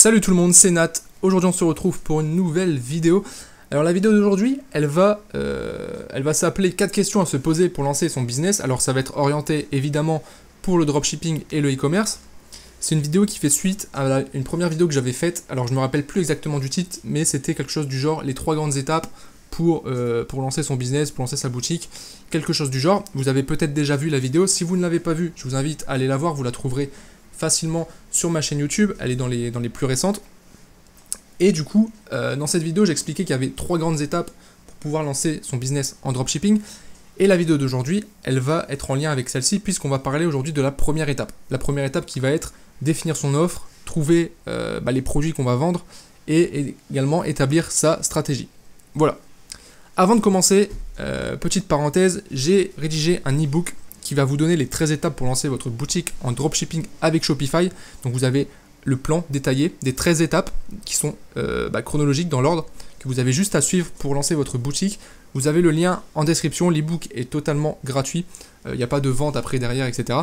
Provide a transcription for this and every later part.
Salut tout le monde, c'est Nat. Aujourd'hui on se retrouve pour une nouvelle vidéo. Alors la vidéo d'aujourd'hui, elle va s'appeler 4 questions à se poser pour lancer son business. Alors ça va être orienté évidemment pour le dropshipping et le e-commerce. C'est une vidéo qui fait suite à une première vidéo que j'avais faite. Alors je me rappelle plus exactement du titre, mais c'était quelque chose du genre les 3 grandes étapes pour lancer son business, pour lancer sa boutique, quelque chose du genre. Vous avez peut-être déjà vu la vidéo. Si vous ne l'avez pas vue, je vous invite à aller la voir, vous la trouverez facilement sur ma chaîne YouTube, elle est dans les plus récentes. Et du coup, dans cette vidéo, j'expliquais qu'il y avait 3 grandes étapes pour pouvoir lancer son business en dropshipping. Et la vidéo d'aujourd'hui, elle va être en lien avec celle-ci, puisqu'on va parler aujourd'hui de la première étape. La première étape qui va être définir son offre, trouver les produits qu'on va vendre, et également établir sa stratégie. Voilà. Avant de commencer, petite parenthèse, j'ai rédigé un e-book qui va vous donner les 13 étapes pour lancer votre boutique en dropshipping avec Shopify. Donc vous avez le plan détaillé des 13 étapes qui sont chronologiques dans l'ordre que vous avez juste à suivre pour lancer votre boutique. Vous avez le lien en description, l'e-book est totalement gratuit, il n'y a pas de vente après derrière, etc.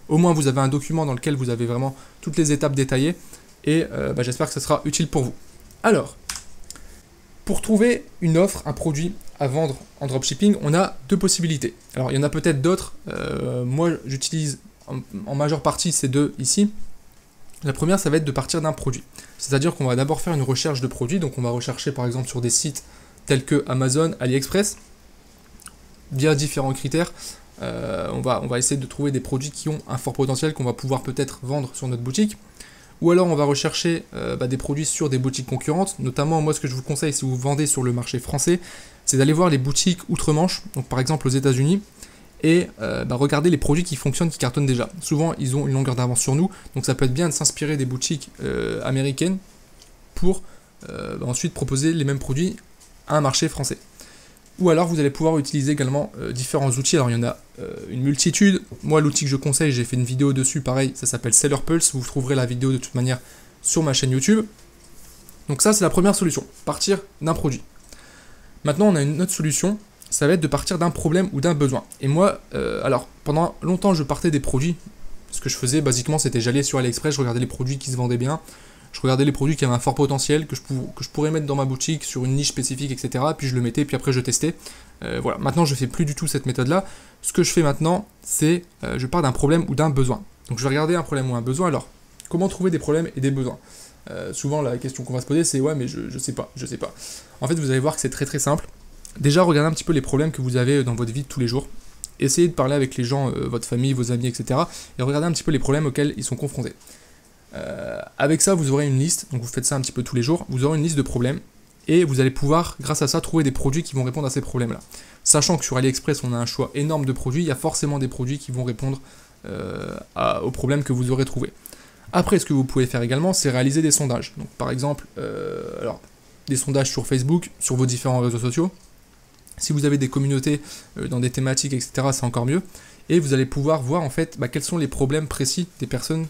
Au moins vous avez un document dans lequel vous avez vraiment toutes les étapes détaillées et j'espère que ça sera utile pour vous. Alors, pour trouver une offre, un produit à vendre en dropshipping, on a 2 possibilités. Alors il y en a peut-être d'autres, moi j'utilise en majeure partie ces 2 ici. La première, ça va être de partir d'un produit. C'est-à-dire qu'on va d'abord faire une recherche de produits, donc on va rechercher par exemple sur des sites tels que Amazon, AliExpress, via différents critères. On va essayer de trouver des produits qui ont un fort potentiel qu'on va pouvoir peut-être vendre sur notre boutique. Ou alors on va rechercher des produits sur des boutiques concurrentes. Notamment, moi ce que je vous conseille si vous vendez sur le marché français, c'est d'aller voir les boutiques outre-Manche, donc par exemple aux États-Unis, et regarder les produits qui fonctionnent, qui cartonnent déjà. Souvent, ils ont une longueur d'avance sur nous, donc ça peut être bien de s'inspirer des boutiques américaines pour ensuite proposer les mêmes produits à un marché français. Ou alors, vous allez pouvoir utiliser également différents outils. Alors, il y en a une multitude. Moi, l'outil que je conseille, j'ai fait une vidéo dessus, pareil, ça s'appelle Seller Pulse. Vous trouverez la vidéo de toute manière sur ma chaîne YouTube. Donc ça, c'est la première solution, partir d'un produit. Maintenant, on a une autre solution, ça va être de partir d'un problème ou d'un besoin. Et moi, alors, pendant longtemps, je partais des produits. Ce que je faisais, basiquement, c'était j'allais sur AliExpress, je regardais les produits qui se vendaient bien, je regardais les produits qui avaient un fort potentiel, que je pourrais mettre dans ma boutique sur une niche spécifique, etc. Puis je le mettais, puis après je testais. Voilà, maintenant, je ne fais plus du tout cette méthode-là. Ce que je fais maintenant, c'est je pars d'un problème ou d'un besoin. Donc, je vais regarder un problème ou un besoin. Alors, comment trouver des problèmes et des besoins ? Souvent, la question qu'on va se poser, c'est « Ouais, mais je sais pas. » En fait, vous allez voir que c'est très très simple. Déjà, regardez un petit peu les problèmes que vous avez dans votre vie de tous les jours. Essayez de parler avec les gens, votre famille, vos amis, etc. Et regardez un petit peu les problèmes auxquels ils sont confrontés. Avec ça, vous aurez une liste. Donc, vous faites ça un petit peu tous les jours. Vous aurez une liste de problèmes. Et vous allez pouvoir, grâce à ça, trouver des produits qui vont répondre à ces problèmes-là. Sachant que sur AliExpress, on a un choix énorme de produits. Il y a forcément des produits qui vont répondre aux problèmes que vous aurez trouvés. Après, ce que vous pouvez faire également, c'est réaliser des sondages. Donc, par exemple, des sondages sur Facebook, sur vos différents réseaux sociaux. Si vous avez des communautés dans des thématiques, etc., c'est encore mieux. Et vous allez pouvoir voir en fait quels sont les problèmes précis des personnes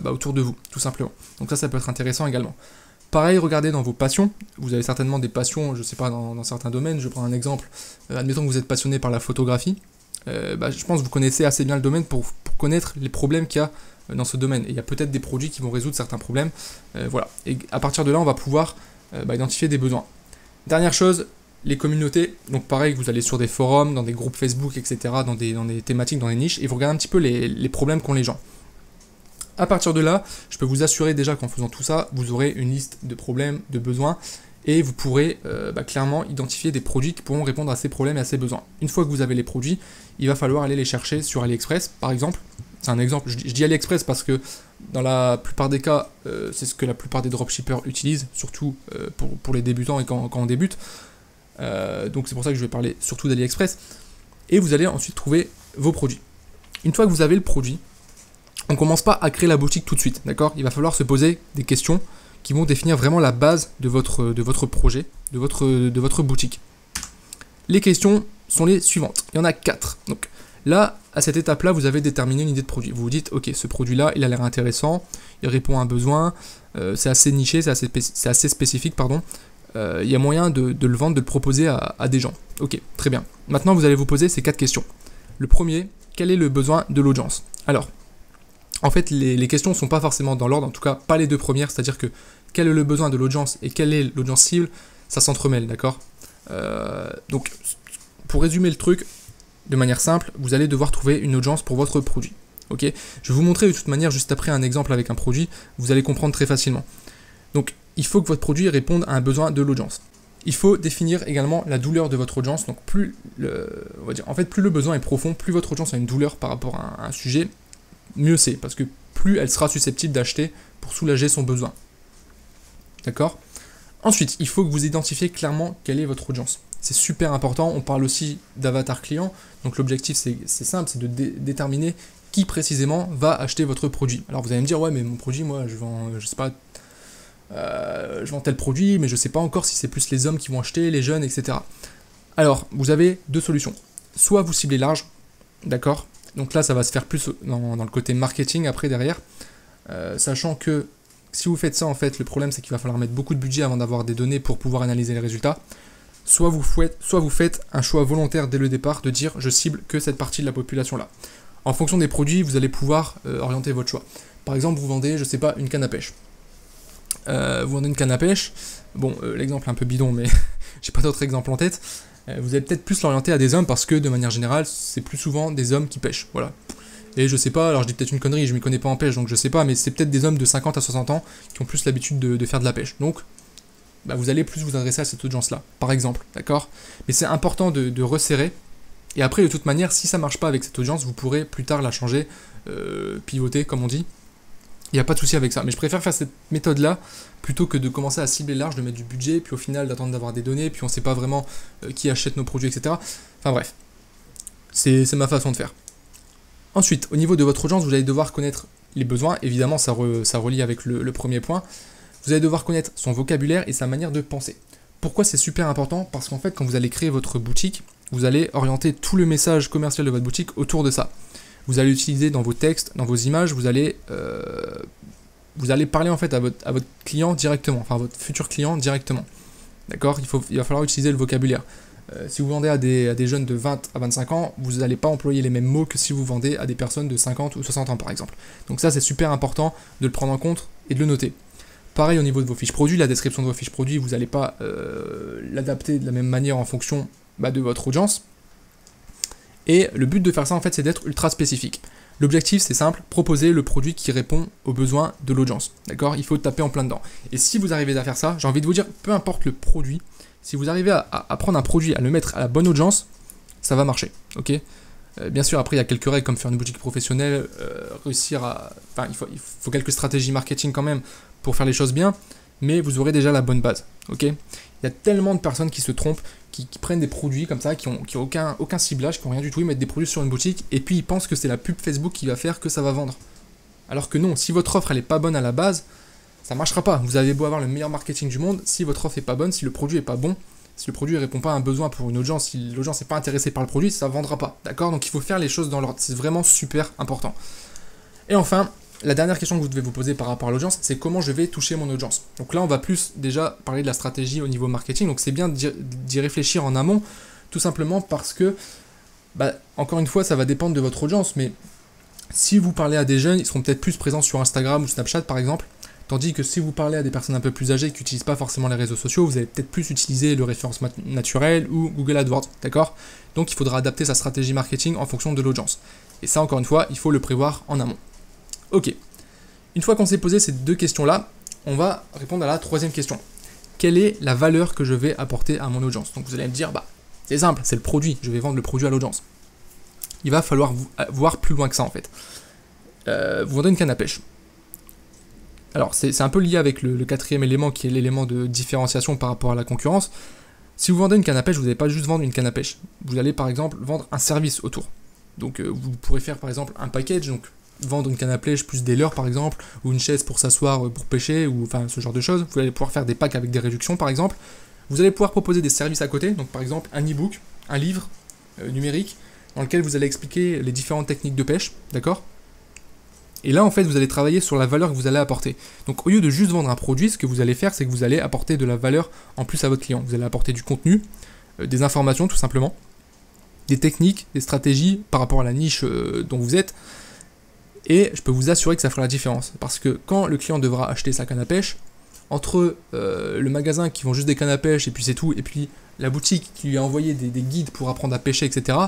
autour de vous, tout simplement. Donc ça peut être intéressant également. Pareil, regardez dans vos passions. Vous avez certainement des passions, je ne sais pas, dans certains domaines. Je prends un exemple. Admettons que vous êtes passionné par la photographie. Je pense que vous connaissez assez bien le domaine pour connaître les problèmes qu'il y a dans ce domaine. Et il y a peut-être des produits qui vont résoudre certains problèmes. Voilà. Et à partir de là, on va pouvoir identifier des besoins. Dernière chose, les communautés. Donc pareil, vous allez sur des forums, dans des groupes Facebook, etc., dans des thématiques, dans des niches, et vous regardez un petit peu les problèmes qu'ont les gens. À partir de là, je peux vous assurer déjà qu'en faisant tout ça, vous aurez une liste de problèmes, de besoins, et vous pourrez clairement identifier des produits qui pourront répondre à ces problèmes et à ces besoins. Une fois que vous avez les produits, il va falloir aller les chercher sur AliExpress, par exemple. C'est un exemple, je dis AliExpress parce que dans la plupart des cas, c'est ce que la plupart des dropshippers utilisent, surtout pour les débutants et quand on débute. Donc c'est pour ça que je vais parler surtout d'AliExpress. Et vous allez ensuite trouver vos produits. Une fois que vous avez le produit, on ne commence pas à créer la boutique tout de suite, d'accord ? Il va falloir se poser des questions qui vont définir vraiment la base de votre projet, de votre boutique. Les questions sont les suivantes. Il y en a 4. Donc là, à cette étape-là, vous avez déterminé une idée de produit. Vous vous dites, ok, ce produit-là, il a l'air intéressant, il répond à un besoin, c'est assez niché, c'est assez spécifique, pardon. Il y a moyen de le vendre, de le proposer à des gens. Ok, très bien. Maintenant, vous allez vous poser ces 4 questions. Le premier, quel est le besoin de l'audience ? Alors, En fait, les questions ne sont pas forcément dans l'ordre, en tout cas pas les deux premières, c'est-à-dire que quel est le besoin de l'audience et quelle est l'audience cible, ça s'entremêle, d'accord. Donc, pour résumer le truc, de manière simple, vous allez devoir trouver une audience pour votre produit. Ok, je vais vous montrer de toute manière juste après un exemple avec un produit, vous allez comprendre très facilement. Donc, il faut que votre produit réponde à un besoin de l'audience. Il faut définir également la douleur de votre audience. Donc, plus le besoin est profond, plus votre audience a une douleur par rapport à un sujet, mieux c'est, parce que plus elle sera susceptible d'acheter pour soulager son besoin. D'accord ? Ensuite, il faut que vous identifiez clairement quelle est votre audience. C'est super important, on parle aussi d'avatar client, donc l'objectif c'est simple, c'est de déterminer qui précisément va acheter votre produit. Alors vous allez me dire, ouais mais mon produit, moi je vends, je sais pas, je vends tel produit, mais je sais pas encore si c'est plus les hommes qui vont acheter, les jeunes, etc. Alors, vous avez deux solutions. Soit vous ciblez large, d'accord ? Donc là, ça va se faire plus dans le côté marketing après derrière, sachant que si vous faites ça, en fait, le problème c'est qu'il va falloir mettre beaucoup de budget avant d'avoir des données pour pouvoir analyser les résultats. Soit vous faites un choix volontaire dès le départ de dire je cible que cette partie de la population là. En fonction des produits, vous allez pouvoir orienter votre choix. Par exemple, vous vendez, je sais pas, une canne à pêche. Vous vendez une canne à pêche. Bon, l'exemple est un peu bidon, mais j'ai pas d'autres exemples en tête. Vous allez peut-être plus l'orienter à des hommes parce que de manière générale, c'est plus souvent des hommes qui pêchent. Voilà. Et je sais pas, alors je dis peut-être une connerie, je m'y connais pas en pêche, donc je sais pas, mais c'est peut-être des hommes de 50 à 60 ans qui ont plus l'habitude de faire de la pêche. Donc, vous allez plus vous adresser à cette audience-là, par exemple, d'accord ? Mais c'est important de resserrer, et après, de toute manière, si ça marche pas avec cette audience, vous pourrez plus tard la changer, pivoter, comme on dit. Il n'y a pas de souci avec ça, mais je préfère faire cette méthode-là, plutôt que de commencer à cibler large, de mettre du budget, puis au final d'attendre d'avoir des données, puis on sait pas vraiment qui achète nos produits, etc. Enfin bref, c'est ma façon de faire. Ensuite, au niveau de votre audience, vous allez devoir connaître les besoins, évidemment ça relie avec le premier point. Vous allez devoir connaître son vocabulaire et sa manière de penser. Pourquoi c'est super important ? Parce qu'en fait, quand vous allez créer votre boutique, vous allez orienter tout le message commercial de votre boutique autour de ça. Vous allez utiliser dans vos textes, dans vos images, vous allez parler en fait à votre client directement, enfin à votre futur client directement. D'accord ? Il va falloir utiliser le vocabulaire. Si vous vendez à des jeunes de 20 à 25 ans, vous n'allez pas employer les mêmes mots que si vous vendez à des personnes de 50 ou 60 ans par exemple. Donc ça, c'est super important de le prendre en compte et de le noter. Pareil au niveau de vos fiches produits, la description de vos fiches produits, vous n'allez pas l'adapter de la même manière en fonction de votre audience. Et le but de faire ça, en fait, c'est d'être ultra spécifique. L'objectif, c'est simple, proposer le produit qui répond aux besoins de l'audience. D'accord ? Il faut taper en plein dedans. Et si vous arrivez à faire ça, j'ai envie de vous dire, peu importe le produit, si vous arrivez à prendre un produit, à le mettre à la bonne audience, ça va marcher. Ok ? Bien sûr, après, il y a quelques règles comme faire une boutique professionnelle, réussir à... Enfin, il faut quelques stratégies marketing quand même pour faire les choses bien, mais vous aurez déjà la bonne base. Ok ? Il y a tellement de personnes qui se trompent, qui prennent des produits comme ça, qui ont aucun ciblage, qui n'ont rien du tout, ils mettent des produits sur une boutique, et puis ils pensent que c'est la pub Facebook qui va faire que ça va vendre. Alors que non, si votre offre elle est pas bonne à la base, ça marchera pas. Vous avez beau avoir le meilleur marketing du monde, si votre offre est pas bonne, si le produit est pas bon, si le produit ne répond pas à un besoin pour une audience, si l'audience n'est pas intéressée par le produit, ça ne vendra pas. D'accord ? Donc il faut faire les choses dans l'ordre. C'est vraiment super important. Et enfin, la dernière question que vous devez vous poser par rapport à l'audience, c'est comment je vais toucher mon audience. Donc là, on va plus déjà parler de la stratégie au niveau marketing. Donc c'est bien d'y réfléchir en amont, tout simplement parce que, encore une fois, ça va dépendre de votre audience. Mais si vous parlez à des jeunes, ils seront peut-être plus présents sur Instagram ou Snapchat par exemple. Tandis que si vous parlez à des personnes un peu plus âgées qui n'utilisent pas forcément les réseaux sociaux, vous allez peut-être plus utiliser le référencement naturel ou Google AdWords, d'accord ? Donc il faudra adapter sa stratégie marketing en fonction de l'audience. Et ça, encore une fois, il faut le prévoir en amont. Ok. Une fois qu'on s'est posé ces deux questions-là, on va répondre à la troisième question. Quelle est la valeur que je vais apporter à mon audience ? Donc vous allez me dire, c'est simple, c'est le produit, je vais vendre le produit à l'audience. Il va falloir voir plus loin que ça en fait. Vous vendez une canne à pêche. Alors, c'est un peu lié avec le quatrième élément qui est l'élément de différenciation par rapport à la concurrence. Si vous vendez une canne à pêche, vous n'allez pas juste vendre une canne à pêche. Vous allez par exemple vendre un service autour. Donc, vous pourrez faire par exemple un package, donc vendre une canne à pêche plus des leurres par exemple, ou une chaise pour s'asseoir pour pêcher, ou enfin ce genre de choses. Vous allez pouvoir faire des packs avec des réductions par exemple. Vous allez pouvoir proposer des services à côté, donc par exemple un e-book, un livre numérique, dans lequel vous allez expliquer les différentes techniques de pêche, d'accord ? Et là, en fait, vous allez travailler sur la valeur que vous allez apporter. Donc, au lieu de juste vendre un produit, ce que vous allez faire, c'est que vous allez apporter de la valeur en plus à votre client. Vous allez apporter du contenu, des informations tout simplement, des techniques, des stratégies par rapport à la niche dont vous êtes. Et je peux vous assurer que ça fera la différence. Parce que quand le client devra acheter sa canne à pêche, entre le magasin qui vend juste des cannes à pêche et puis c'est tout, et puis la boutique qui lui a envoyé des guides pour apprendre à pêcher, etc.,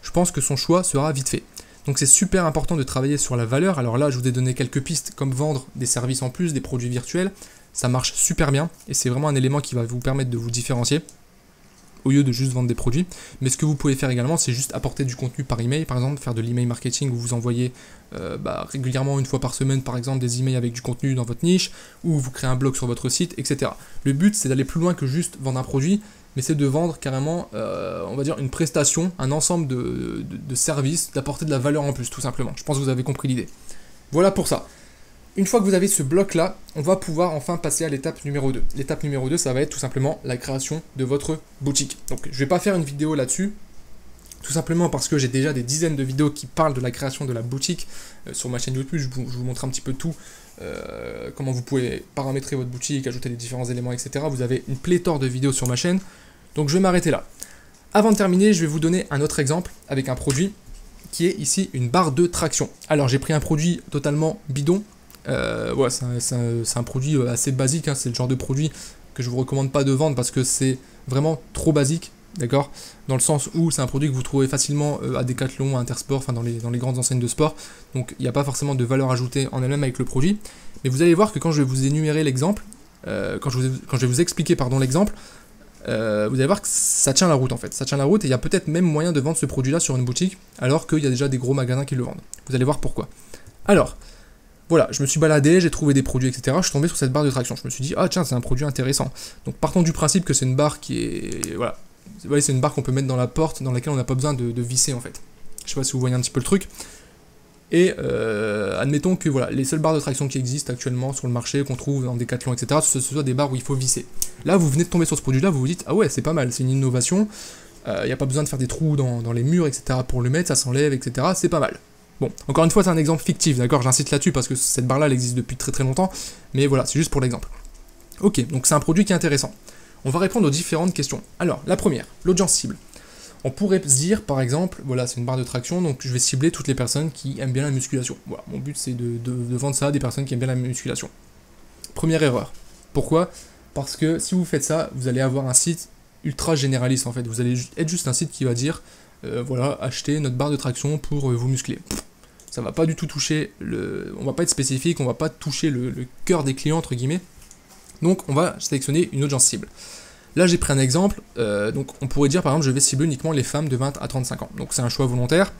je pense que son choix sera vite fait. Donc c'est super important de travailler sur la valeur. Alors là, je vous ai donné quelques pistes comme vendre des services en plus, des produits virtuels. Ça marche super bien et c'est vraiment un élément qui va vous permettre de vous différencier au lieu de juste vendre des produits. Mais ce que vous pouvez faire également, c'est juste apporter du contenu par email, par exemple, faire de l'email marketing où vous envoyez régulièrement, une fois par semaine, par exemple, des emails avec du contenu dans votre niche, ou vous créez un blog sur votre site, etc. Le but, c'est d'aller plus loin que juste vendre un produit, mais c'est de vendre carrément, on va dire, une prestation, un ensemble de services, d'apporter de la valeur en plus, tout simplement. Je pense que vous avez compris l'idée. Voilà pour ça. Une fois que vous avez ce bloc-là, on va pouvoir enfin passer à l'étape numéro 2. L'étape numéro 2, ça va être tout simplement la création de votre boutique. Donc, je ne vais pas faire une vidéo là-dessus, tout simplement parce que j'ai déjà des dizaines de vidéos qui parlent de la création de la boutique. Sur ma chaîne YouTube, je vous montre un petit peu tout, comment vous pouvez paramétrer votre boutique, ajouter les différents éléments, etc. Vous avez une pléthore de vidéos sur ma chaîne, donc je vais m'arrêter là. Avant de terminer, je vais vous donner un autre exemple avec un produit qui est ici une barre de traction. Alors, j'ai pris un produit totalement bidon. Ouais, c'est un produit assez basique, hein. C'est le genre de produit que je vous recommande pas de vendre parce que c'est vraiment trop basique, d'accord, dans le sens où c'est un produit que vous trouvez facilement à Decathlon, à Intersport, enfin dans les grandes enseignes de sport, donc il n'y a pas forcément de valeur ajoutée en elle-même avec le produit, mais vous allez voir que quand je vais vous énumérer l'exemple, quand je vais vous expliquer l'exemple, vous allez voir que ça tient la route en fait, ça tient la route et il y a peut-être même moyen de vendre ce produit-là sur une boutique alors qu'il y a déjà des gros magasins qui le vendent. Vous allez voir pourquoi. Alors, voilà, je me suis baladé, j'ai trouvé des produits, etc. Je suis tombé sur cette barre de traction. Je me suis dit, ah tiens, c'est un produit intéressant. Donc partons du principe que c'est une barre qui est... Voilà, c'est une barre qu'on peut mettre dans la porte, dans laquelle on n'a pas besoin de visser en fait. Je sais pas si vous voyez un petit peu le truc. Et admettons que voilà, les seules barres de traction qui existent actuellement sur le marché, qu'on trouve dans Decathlon, etc., ce soit des barres où il faut visser. Là, vous venez de tomber sur ce produit-là, vous vous dites, ah ouais, c'est pas mal, c'est une innovation. Il n'y a pas besoin de faire des trous dans les murs, etc. pour le mettre, ça s'enlève, etc. C'est pas mal. Bon, encore une fois, c'est un exemple fictif, d'accord, j'insiste là-dessus parce que cette barre-là, elle existe depuis très très longtemps, mais voilà, c'est juste pour l'exemple. Ok, donc c'est un produit qui est intéressant. On va répondre aux différentes questions. Alors, la première, l'audience cible. On pourrait se dire, par exemple, voilà, c'est une barre de traction, donc je vais cibler toutes les personnes qui aiment bien la musculation. Voilà, mon but c'est de vendre ça à des personnes qui aiment bien la musculation. Première erreur. Pourquoi? Parce que si vous faites ça, vous allez avoir un site ultra généraliste en fait. Vous allez être juste un site qui va dire... voilà, acheter notre barre de traction pour vous muscler. Ça va pas du tout toucher on va pas être spécifique, on va pas toucher le cœur des clients entre guillemets. Donc on va sélectionner une audience cible. Là j'ai pris un exemple, donc on pourrait dire par exemple je vais cibler uniquement les femmes de 20 à 35 ans. Donc c'est un choix volontaire.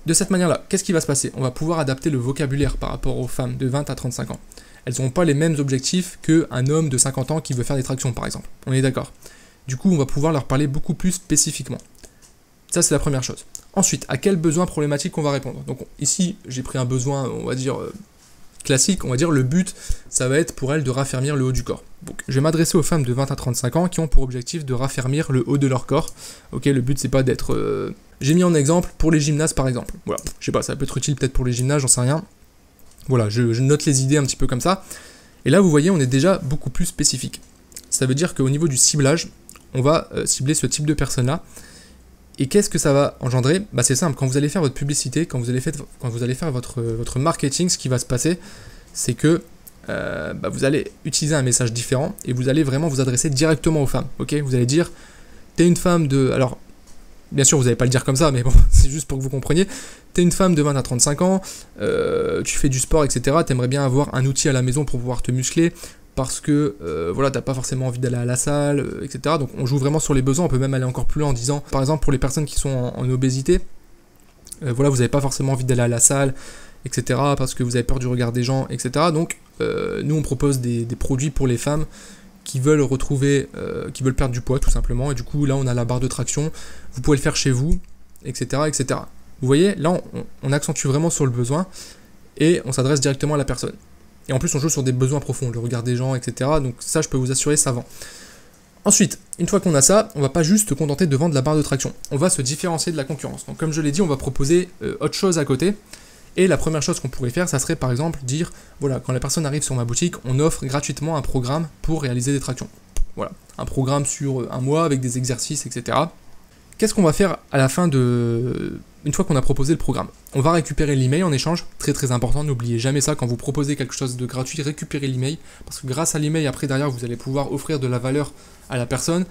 De cette manière-là, qu'est-ce qui va se passer? On va pouvoir adapter le vocabulaire par rapport aux femmes de 20 à 35 ans. Elles n'auront pas les mêmes objectifs qu'un homme de 50 ans qui veut faire des tractions par exemple. On est d'accord. Du coup on va pouvoir leur parler beaucoup plus spécifiquement. Ça, c'est la première chose. Ensuite, à quel besoin problématique on va répondre? Donc ici, j'ai pris un besoin, on va dire, classique. On va dire le but, ça va être pour elles de raffermir le haut du corps. Donc, je vais m'adresser aux femmes de 20 à 35 ans qui ont pour objectif de raffermir le haut de leur corps. Ok, le but, c'est pas d'être... J'ai mis en exemple pour les gymnastes, par exemple. Voilà, je sais pas, ça peut être utile peut-être pour les gymnastes, j'en sais rien. Voilà, je note les idées un petit peu comme ça. Et là, vous voyez, on est déjà beaucoup plus spécifique. Ça veut dire qu'au niveau du ciblage, on va cibler ce type de personnes-là. Et qu'est-ce que ça va engendrer? Bah c'est simple, quand vous allez faire votre publicité, quand vous allez faire votre marketing, ce qui va se passer, c'est que vous allez utiliser un message différent et vous allez vraiment vous adresser directement aux femmes. Ok, vous allez dire, t'es une femme de... Alors, bien sûr, vous n'allez pas le dire comme ça, mais bon, c'est juste pour que vous compreniez. T'es une femme de 20 à 35 ans, tu fais du sport, etc. T'aimerais bien avoir un outil à la maison pour pouvoir te muscler, parce que voilà, t'as pas forcément envie d'aller à la salle, etc. Donc on joue vraiment sur les besoins, on peut même aller encore plus loin en disant, par exemple pour les personnes qui sont en obésité, voilà, vous n'avez pas forcément envie d'aller à la salle, etc. parce que vous avez peur du regard des gens, etc. Donc nous on propose des produits pour les femmes qui veulent retrouver, qui veulent perdre du poids tout simplement, et du coup là on a la barre de traction, vous pouvez le faire chez vous, etc. etc. Vous voyez, là on accentue vraiment sur le besoin, et on s'adresse directement à la personne. Et en plus, on joue sur des besoins profonds, le regard des gens, etc. Donc ça, je peux vous assurer, ça vend. Ensuite, une fois qu'on a ça, on va pas juste se contenter de vendre la barre de traction. On va se différencier de la concurrence. Donc comme je l'ai dit, on va proposer autre chose à côté. Et la première chose qu'on pourrait faire, ça serait par exemple dire, voilà, quand la personne arrive sur ma boutique, on offre gratuitement un programme pour réaliser des tractions. Voilà, un programme sur un mois avec des exercices, etc. qu'est-ce qu'on va faire à la fin une fois qu'on a proposé le programme? On va récupérer l'email en échange, très très important, n'oubliez jamais ça, quand vous proposez quelque chose de gratuit, récupérez l'email, parce que grâce à l'email, après derrière, vous allez pouvoir offrir de la valeur à la personne,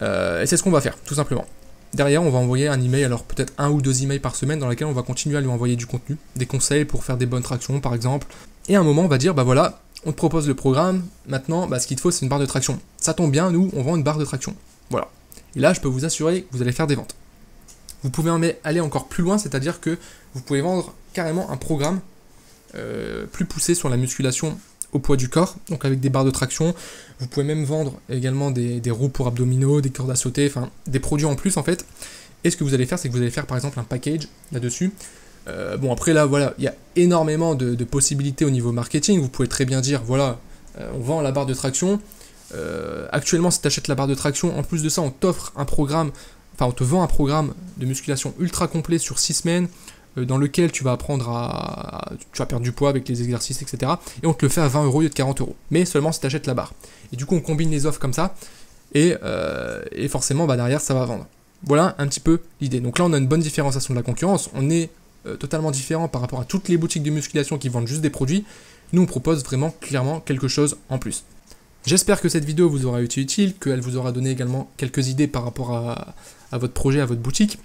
et c'est ce qu'on va faire, tout simplement. Derrière, on va envoyer un email, alors peut-être 1 ou 2 emails par semaine, dans lesquels on va continuer à lui envoyer du contenu, des conseils pour faire des bonnes tractions par exemple, et à un moment on va dire, bah voilà, on te propose le programme, maintenant, bah, ce qu'il te faut c'est une barre de traction. Ça tombe bien, nous, on vend une barre de traction. Voilà. Et là, je peux vous assurer que vous allez faire des ventes. Vous pouvez aller encore plus loin, c'est-à-dire que vous pouvez vendre carrément un programme plus poussé sur la musculation au poids du corps, donc avec des barres de traction. Vous pouvez même vendre également des roues pour abdominaux, des cordes à sauter, enfin des produits en plus en fait. Et ce que vous allez faire, c'est que vous allez faire par exemple un package là-dessus. Bon après là, voilà, il y a énormément de possibilités au niveau marketing. Vous pouvez très bien dire, voilà, on vend la barre de traction. Actuellement, si tu achètes la barre de traction, en plus de ça, on t'offre un programme, enfin on te vend un programme de musculation ultra complet sur 6 semaines, dans lequel tu vas apprendre tu vas perdre du poids avec les exercices, etc. Et on te le fait à 20 € au lieu de 40 €. Mais seulement si tu achètes la barre. Et du coup, on combine les offres comme ça, et forcément, bah, derrière, ça va vendre. Voilà un petit peu l'idée. Donc là, on a une bonne différenciation de la concurrence. On est totalement différent par rapport à toutes les boutiques de musculation qui vendent juste des produits. Nous, on propose vraiment clairement quelque chose en plus. J'espère que cette vidéo vous aura été utile, qu'elle vous aura donné également quelques idées par rapport à votre projet, à votre boutique.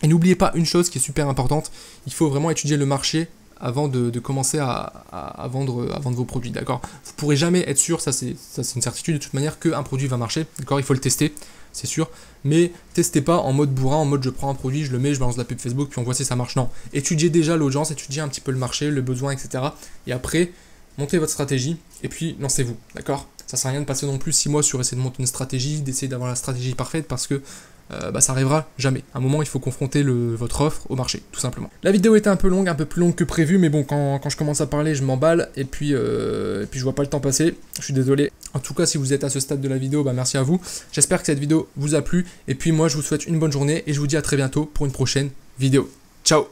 Et n'oubliez pas une chose qui est super importante, il faut vraiment étudier le marché avant de commencer à vendre vos produits, d'accord? Vous ne pourrez jamais être sûr, ça c'est une certitude de toute manière, qu'un produit va marcher, d'accord? Il faut le tester, c'est sûr, mais testez pas en mode bourrin, en mode je prends un produit, je le mets, je balance la pub Facebook, puis on voit si ça marche. Non, étudiez déjà l'audience, étudiez un petit peu le marché, le besoin, etc. Et après, montez votre stratégie, et puis lancez-vous, d'accord? Ça sert à rien de passer non plus 6 mois sur essayer de monter une stratégie, d'essayer d'avoir la stratégie parfaite, parce que ça arrivera jamais. À un moment, il faut confronter votre offre au marché, tout simplement. La vidéo était un peu longue, un peu plus longue que prévu, mais bon, quand je commence à parler, je m'emballe, et puis je vois pas le temps passer, je suis désolé. En tout cas, si vous êtes à ce stade de la vidéo, bah merci à vous. J'espère que cette vidéo vous a plu, et puis moi, je vous souhaite une bonne journée, et je vous dis à très bientôt pour une prochaine vidéo. Ciao!